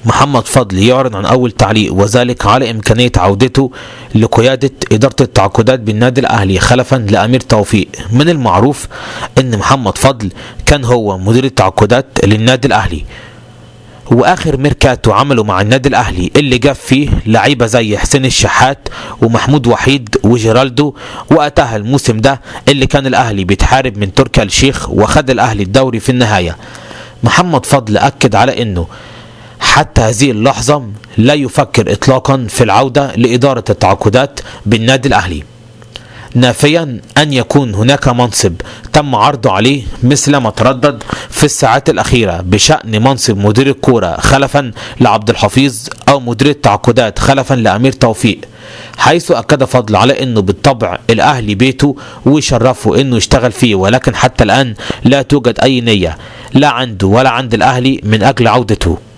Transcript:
محمد فضل يعرض عن أول تعليق، وذلك على إمكانية عودته لقيادة إدارة التعاقدات بالنادي الأهلي خلفا لأمير توفيق. من المعروف أن محمد فضل كان هو مدير التعاقدات للنادي الأهلي، واخر ميركاتو عمله مع النادي الاهلي اللي جاب فيه لعيبه زي حسين الشحات ومحمود وحيد وجيرالدو، وقتها الموسم ده اللي كان الاهلي بيتحارب من تركي آل الشيخ وخد الاهلي الدوري في النهايه. محمد فضل اكد على انه حتى هذه اللحظه لا يفكر اطلاقا في العوده لاداره التعاقدات بالنادي الاهلي، نافيا أن يكون هناك منصب تم عرضه عليه مثل ما تردد في الساعات الأخيرة بشأن منصب مدير الكورة خلفا لعبد الحفيظ أو مدير التعاقدات خلفا لأمير توفيق، حيث أكد فضل على أنه بالطبع الأهلي بيته ويشرفه أنه يشتغل فيه، ولكن حتى الآن لا توجد أي نية لا عنده ولا عند الأهلي من أجل عودته.